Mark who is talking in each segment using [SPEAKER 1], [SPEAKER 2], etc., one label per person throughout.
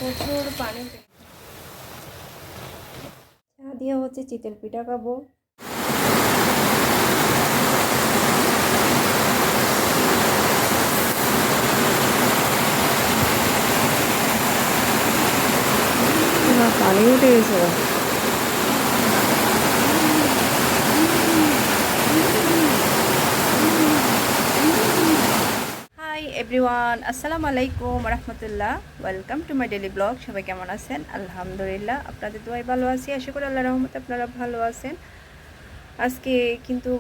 [SPEAKER 1] প্রচুর পানি। চা দিয়ে হচ্ছে চিতল পিঠা খাবো। পানি উঠে গেছে। হাই এভরিওয়ান, আসসালামু আলাইকুম রহমতুল্লাহ। Welcome to my daily blog. সবাই কেমন আছেন? আলহামদুলিল্লাহ, আপনাদের দোয়ায় ভালো আছি। আশা করি আল্লাহর রহমতে আপনারা ভালো আছেন। আজকে কিন্তু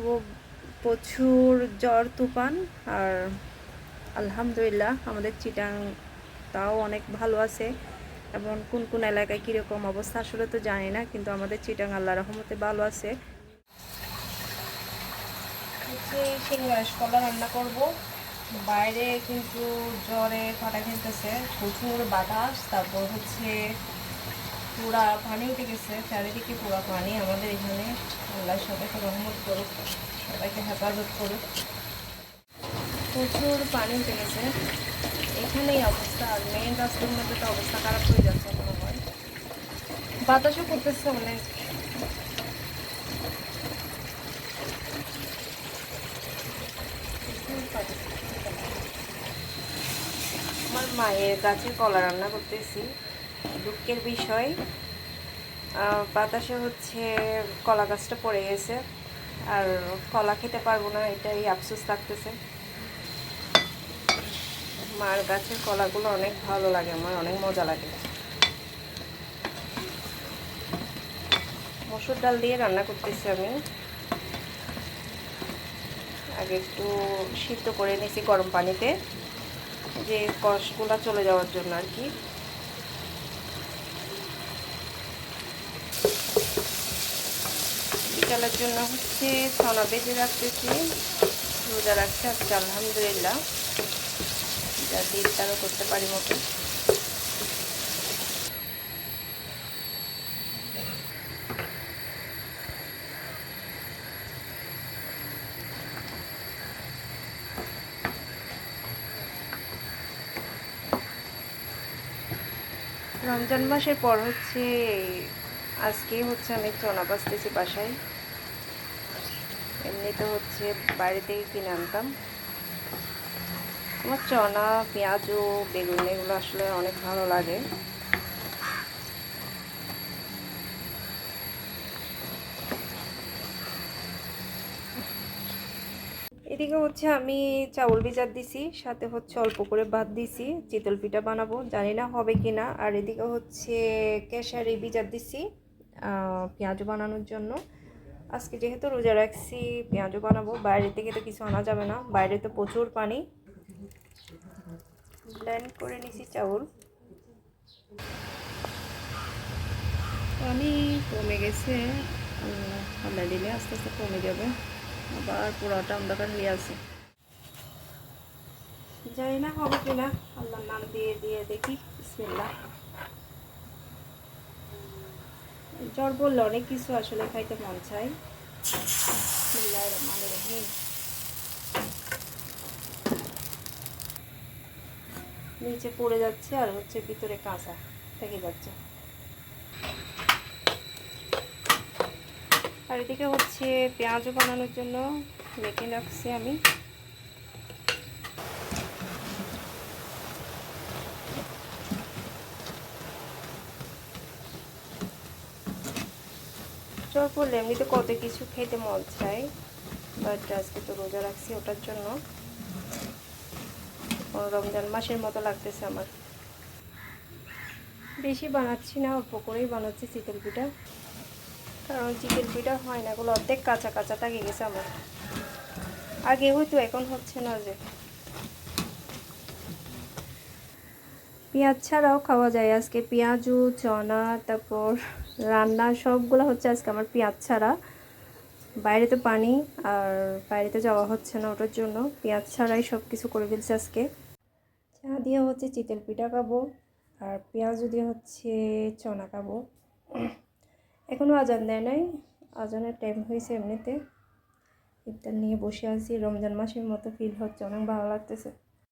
[SPEAKER 1] প্রচুর ঝড় তুফান, আর আলহামদুলিল্লাহ আমাদের চিটাং তাও অনেক ভালো আছে। এবং কোন কোন এলাকায় কীরকম অবস্থা আসলে তো জানি না, কিন্তু আমাদের চিটাং আল্লাহর রহমতে ভালো আছে। হচ্ছে সিংড়াস কলা রান্না করব। বাইরে কিন্তু জ্বরে ফাটা খেলতেছে, প্রচুর বাতাস, তারপর হচ্ছে পুরা পানি উঠে গেছে, চারিদিকে পুরা পানি আমাদের এখানে। আল্লাহ সবাইকে রহমত করুক, সবাইকে হেফাজত করুক। প্রচুর পানি উঠে গেছে, এখানেই অবস্থা। আর মেইন রাস্তার মধ্যে তো অবস্থা খারাপ হয়ে যাচ্ছে মনে হয়, বাতাসও করতেছে অনেক। আমার মায়ের কাছে কলা রান্না করতেছি। দুঃখের বিষয়, বাতাসে হচ্ছে কলা গাছটা পড়ে গেছে, আর কলা খেতে পারবো না, এটাই আফসোস লাগতেছে। মার গাছের কলাগুলো অনেক ভালো লাগে, আমার অনেক মজা লাগে। মসুর ডাল দিয়ে রান্না করতেছি আমি। আগে একটু সিদ্ধ করে নিয়েছি গরম পানিতে, যে কষগুলো চলে যাওয়ার জন্য আর কি। বিকালের জন্য হচ্ছে ছানা বেজে রাখতেছি। রোজা রাখছি আজকে আলহামদুলিল্লাহ, যাতে ইফতারও করতে পারি মতো। রমজান মাসের পর হচ্ছে আজকে হচ্ছে আমি চনা বাছতেছি বাসায়। এমনিতে হচ্ছে বাইরে থেকে কিনে আনতাম। আমার চনা, পেঁয়াজ ও বেগুন এগুলো আসলে অনেক ভালো লাগে। এদিকে হচ্ছে আমি চাউল ভিজাত দিছি, সাথে হচ্ছে অল্প করে ভাত দিছি। চিতল পিঠা বানাবো, জানি না হবে কি না। আর এদিকে হচ্ছে কেশারি ভিজাত দিছি পেঁয়াজও বানানোর জন্য। আজকে যেহেতু রোজা রাখছি, পেঁয়াজও বানাবো। বাইরে থেকে তো কিছু আনা যাবে না, বাইরে তো প্রচুর পানি। ব্লেন্ড করে নিছি চাউল। পানি কমে গেছে, ঠান্ডা দিলে আস্তে আস্তে কমে যাবে, আবার পুরোটা অন্ধকার হয়ে আছে। জানি না হবে কিনা, আল্লাহর নাম দিয়ে দিয়ে দেখি। বিসমিল্লাহ। জ্বর বললে অনেক কিছু আসলে খাইতে মন চাই। বিসমিল্লাহির রহমানির রহিম। নিচে পড়ে যাচ্ছে আর হচ্ছে ভিতরে কাঁচা থেকে যাচ্ছে। আর এদিকে হচ্ছে পেঁয়াজও বানানোর জন্য মেখে রাখছি আমি। জ্বর পড়লে এমনিতে কত কিছু খেতে মন চায়, বাট আজকে তো রোজা রাখছি, ওটার জন্য রমজান মাসের মতো লাগতেছে আমার। বেশি বানাচ্ছি না, অল্প করেই বানাচ্ছি চিতল পিঠা, কারণ চিতল পিঠা হয় না, এগুলো অর্ধেক কাঁচা কাঁচা থাকে গেছে আমার। আগে হয়তো, এখন হচ্ছে না। যে পেঁয়াজ ছাড়াও খাওয়া যায় আজকে, পেঁয়াজু, চনা, তারপর রান্না সবগুলো হচ্ছে আজকে আমার পেঁয়াজ ছাড়া। বাইরে তো পানি, আর বাইরেতে যাওয়া হচ্ছে না, ওটার জন্য পেঁয়াজ ছাড়াই সব কিছু করে ফেলছে আজকে। চা দিয়ে হচ্ছে চিতল পিঠা খাবো, আর পেঁয়াজ দিয়ে হচ্ছে চনা খাবো। এখনও আজান দেয় নাই, আজানের টাইম হয়েছে। এমনিতে ইফতার নিয়ে বসে আছি, রমজান মাসের মতো ফিল হচ্ছে, অনেক ভালো লাগতেছে।